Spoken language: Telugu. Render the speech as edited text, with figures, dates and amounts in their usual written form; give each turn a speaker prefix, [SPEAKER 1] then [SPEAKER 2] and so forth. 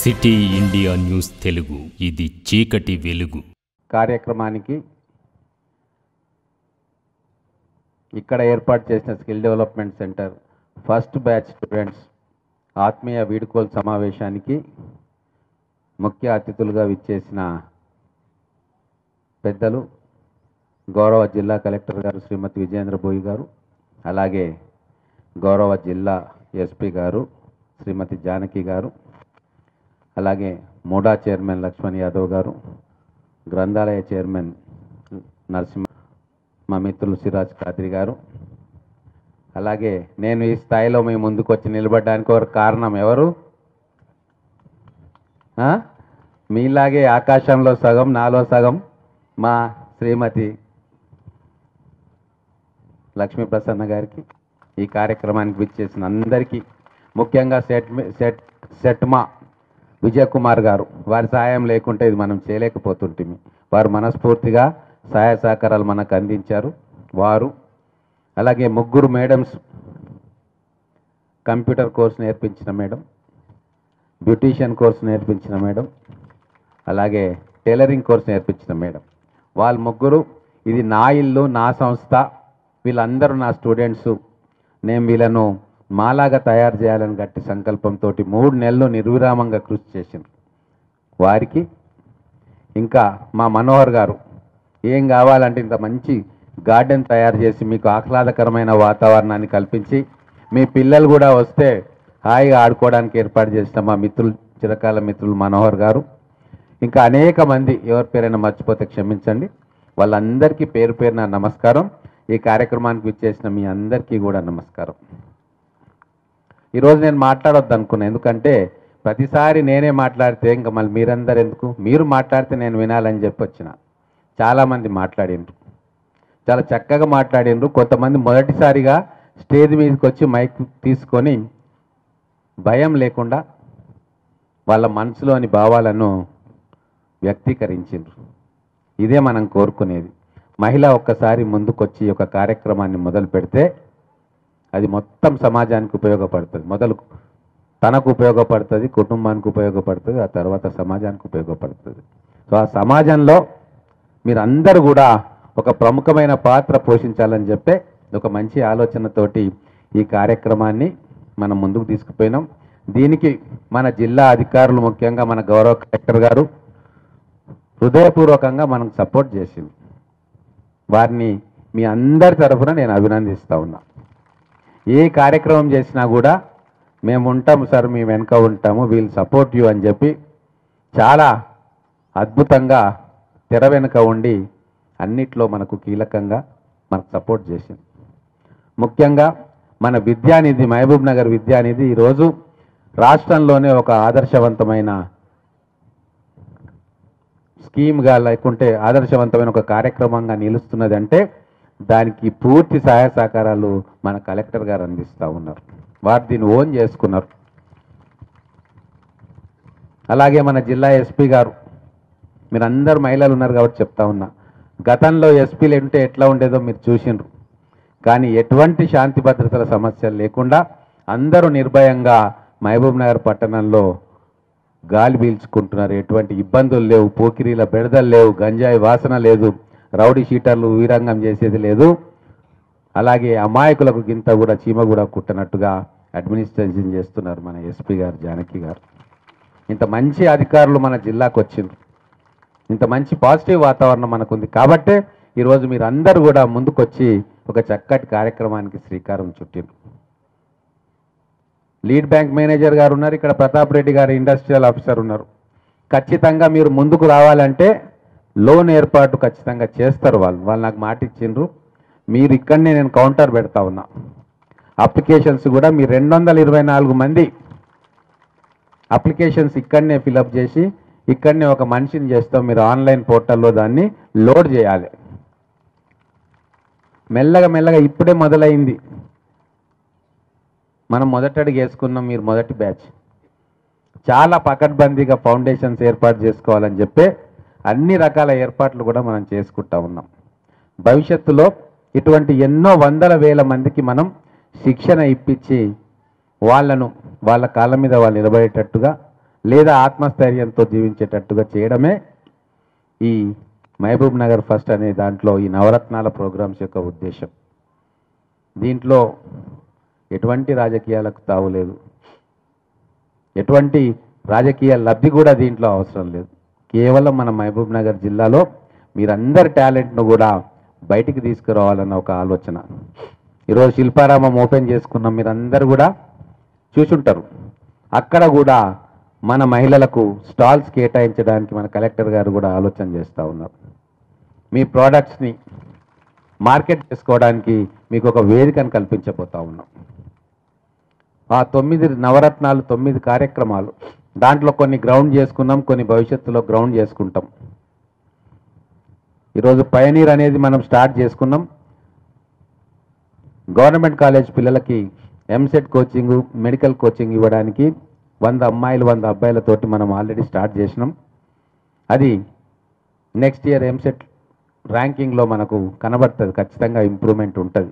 [SPEAKER 1] సిటీ ఇండియా న్యూస్ తెలుగు, ఇది చీకటి వెలుగు
[SPEAKER 2] కార్యక్రమానికి ఇక్కడ ఏర్పాటు చేసిన skill development centre first batch students ఆత్మీయ వీడ్కోలు సమావేశానికి ముఖ్య అతిథులుగా విచ్చేసిన పెద్దలు గౌరవ జిల్లా కలెక్టర్ గారు శ్రీమతి విజయేంద్ర బోయి గారు, అలాగే గౌరవ జిల్లా ఎస్పీ గారు శ్రీమతి జానకి గారు, అలాగే మోడా చైర్మన్ లక్ష్మణ్ యాదవ్ గారు, గ్రంథాలయ చైర్మన్ నరసింహ, మా మిత్రులు సిరాజ్ ఖాద్రి గారు, అలాగే నేను ఈ స్థాయిలో మీ ముందుకు వచ్చి నిలబడడానికి ఒక కారణం ఎవరు? మీలాగే ఆకాశంలో సగం నాలో సగం మా శ్రీమతి లక్ష్మీ ప్రసన్న గారికి, ఈ కార్యక్రమానికి విచ్చేసిన అందరికీ, ముఖ్యంగా సెట్మా విజయ్ కుమార్ గారు, వారి సహాయం లేకుంటే ఇది మనం చేయలేకపోతుంటిమి. వారు మనస్ఫూర్తిగా సహాయ సహకారాలు మనకు అందించారు. వారు అలాగే ముగ్గురు మేడమ్స్, కంప్యూటర్ కోర్స్ నేర్పించిన మేడం, బ్యూటీషియన్ కోర్స్ నేర్పించిన మేడం, అలాగే టైలరింగ్ కోర్స్ నేర్పించిన మేడం, వాళ్ళు ముగ్గురు ఇది నా ఇల్లు నా సంస్థ, వీళ్ళందరూ నా స్టూడెంట్స్, నేను వీళ్ళను మాలాగా తయారు చేయాలని గట్టి సంకల్పంతో 3 నెలలు నిర్విరామంగా కృషి చేసిండ్రు. వారికి ఇంకా మా మనోహర్ గారు ఏం కావాలంటే ఇంత మంచి గార్డెన్ తయారు చేసి మీకు ఆహ్లాదకరమైన వాతావరణాన్ని కల్పించి మీ పిల్లలు కూడా వస్తే హాయిగా ఆడుకోవడానికి ఏర్పాటు చేసిన మా మిత్రులు, చిరకాల మిత్రులు మనోహర్ గారు, ఇంకా అనేక మంది, ఎవరి పేరైనా మర్చిపోతే క్షమించండి, వాళ్ళందరికీ పేరు పేరున నమస్కారం. ఈ కార్యక్రమానికి విచ్చేసిన మీ అందరికీ కూడా నమస్కారం. ఈరోజు నేను మాట్లాడొద్దు అనుకున్నాను, ఎందుకంటే ప్రతిసారి నేనే మాట్లాడితే ఇంకా మళ్ళీ మీరందరూ ఎందుకు, మీరు మాట్లాడితే నేను వినాలని చెప్పి వచ్చిన. చాలామంది మాట్లాడిండ్రు, చాలా చక్కగా మాట్లాడిండ్రు. కొంతమంది మొదటిసారిగా స్టేజ్ మీదకి వచ్చి మైక్ తీసుకొని భయం లేకుండా వాళ్ళ మనసులోని భావాలను వ్యక్తీకరించిండ్రు. ఇదే మనం కోరుకునేది. మహిళ ఒక్కసారి ముందుకొచ్చి ఒక కార్యక్రమాన్ని మొదలు పెడితే అది మొత్తం సమాజానికి ఉపయోగపడుతుంది. మొదలు తనకు ఉపయోగపడుతుంది, కుటుంబానికి ఉపయోగపడుతుంది, ఆ తర్వాత సమాజానికి ఉపయోగపడుతుంది. సో ఆ సమాజంలో మీరందరూ కూడా ఒక ప్రముఖమైన పాత్ర పోషించాలని చెప్పే ఒక మంచి ఆలోచనతోటి ఈ కార్యక్రమాన్ని మనం ముందుకు తీసుకుపోయినాం. దీనికి మన జిల్లా అధికారులు, ముఖ్యంగా మన గౌరవ కలెక్టర్ గారు హృదయపూర్వకంగా మనకు సపోర్ట్ చేసింది. వారిని మీ అందరి తరఫున నేను అభినందిస్తూ ఉన్నా. ఏ కార్యక్రమం చేసినా కూడా మేము ఉంటాము సార్, మీ వెనుక ఉంటాము, వీల్ సపోర్ట్ యూ అని చెప్పి చాలా అద్భుతంగా తెర వెనుక ఉండి అన్నిట్లో మనకు కీలకంగా మనకు సపోర్ట్ చేసింది. ముఖ్యంగా మన విద్యానిధి, మహబూబ్ నగర్ విద్యానిధి ఈరోజు రాష్ట్రంలోనే ఒక ఆదర్శవంతమైన స్కీమ్గా, లేకుంటే ఆదర్శవంతమైన ఒక కార్యక్రమంగా నిలుస్తున్నది అంటే దానికి పూర్తి సహాయ సహకారాలు మన కలెక్టర్ గారు అందిస్తూ ఉన్నారు. వారు దీన్ని ఓన్ చేసుకున్నారు. అలాగే మన జిల్లా ఎస్పీ గారు, మీరు అందరు మహిళలు ఉన్నారు కాబట్టి చెప్తా ఉన్నా, గతంలో ఎస్పీలు ఉంటే ఎట్లా ఉండేదో మీరు చూసిండ్రు. కానీ ఎటువంటి శాంతి భద్రతల సమస్యలు లేకుండా అందరూ నిర్భయంగా మహబూబ్ నగర్ పట్టణంలో గాలి పీల్చుకుంటున్నారు. ఎటువంటి ఇబ్బందులు లేవు, పోకిరీల బెడదలు లేవు, గంజాయి వాసన లేదు, రౌడీ షీటర్లు వీరంగం చేసేది లేదు. అలాగే అమాయకులకు గింత కూడా చీమ కూడా కుట్టనట్టుగా అడ్మినిస్ట్రేషన్ చేస్తున్నారు మన ఎస్పీ గారు, జానకి గారు. ఇంత మంచి అధికారులు మన జిల్లాకు వచ్చిండ్రు, ఇంత మంచి పాజిటివ్ వాతావరణం మనకుంది కాబట్టే ఈరోజు మీరు అందరూ కూడా ముందుకొచ్చి ఒక చక్కటి కార్యక్రమానికి శ్రీకారం చుట్టిండ్రు. లీడ్ బ్యాంక్ మేనేజర్ గారు ఉన్నారు, ఇక్కడ ప్రతాప్ రెడ్డి గారు ఇండస్ట్రియల్ ఆఫీసర్ ఉన్నారు. ఖచ్చితంగా మీరు ముందుకు రావాలంటే లోన్ ఏర్పాటు ఖచ్చితంగా చేస్తారు. వాళ్ళు నాకు మాట ఇచ్చిండ్రు. మీరు ఇక్కడనే నేను కౌంటర్ పెడతా ఉన్నా. అప్లికేషన్స్ కూడా మీరు 224 మంది అప్లికేషన్స్ ఇక్కడనే ఫిలప్ చేసి ఇక్కడనే ఒక మనిషిని చేస్తాం. మీరు ఆన్లైన్ పోర్టల్లో దాన్ని లోడ్ చేయాలి. మెల్లగా మెల్లగా ఇప్పుడే మొదలైంది. మనం మొదటి అడుగు వేసుకున్నాం, మీరు మొదటి బ్యాచ్. చాలా పకడ్బందీగా ఫౌండేషన్స్ ఏర్పాటు చేసుకోవాలని చెప్పి అన్ని రకాల ఏర్పాట్లు కూడా మనం చేసుకుంటా ఉన్నాం. భవిష్యత్తులో ఇటువంటి ఎన్నో వందల వేల మందికి మనం శిక్షణ ఇప్పించి వాళ్ళను వాళ్ళ కాళ్ళ మీద వాళ్ళు నిలబడేటట్టుగా లేదా ఆత్మస్థైర్యంతో జీవించేటట్టుగా చేయడమే ఈ మహబూబ్ నగర్ ఫస్ట్ అనే దాంట్లో ఈ నవరత్నాల ప్రోగ్రామ్స్ యొక్క ఉద్దేశం. దీంట్లో ఎటువంటి రాజకీయాలకు తావులేదు, ఎటువంటి రాజకీయ లబ్ధి కూడా దీంట్లో అవసరం లేదు. కేవలం మన మహబూబ్ నగర్ జిల్లాలో మీరందరి టాలెంట్ను కూడా బయటికి తీసుకురావాలన్న ఒక ఆలోచన. ఈరోజు శిల్పారామం ఓపెన్ చేసుకున్నాం, మీరందరూ కూడా చూసుంటారు. అక్కడ కూడా మన మహిళలకు స్టాల్స్ కేటాయించడానికి మన కలెక్టర్ గారు కూడా ఆలోచన చేస్తూ ఉన్నారు. మీ ప్రోడక్ట్స్ని మార్కెట్ చేసుకోవడానికి మీకు ఒక వేదికను కల్పించబోతా ఉన్నాం. ఆ 9 నవరత్నాలు 9 కార్యక్రమాలు, దాంట్లో కొన్ని గ్రౌండ్ చేసుకున్నాం, కొన్ని భవిష్యత్తులో గ్రౌండ్ చేసుకుంటాం. ఈరోజు పయనీర్ అనేది మనం స్టార్ట్ చేసుకున్నాం. గవర్నమెంట్ కాలేజ్ పిల్లలకి ఎంసెట్ కోచింగ్, మెడికల్ కోచింగ్ ఇవ్వడానికి 100 అమ్మాయిలు 100 అబ్బాయిలతోటి మనం ఆల్రెడీ స్టార్ట్ చేసినాం. అది నెక్స్ట్ ఇయర్ ఎంసెట్ ర్యాంకింగ్లో మనకు కనబడుతుంది, ఖచ్చితంగా ఇంప్రూవ్మెంట్ ఉంటుంది.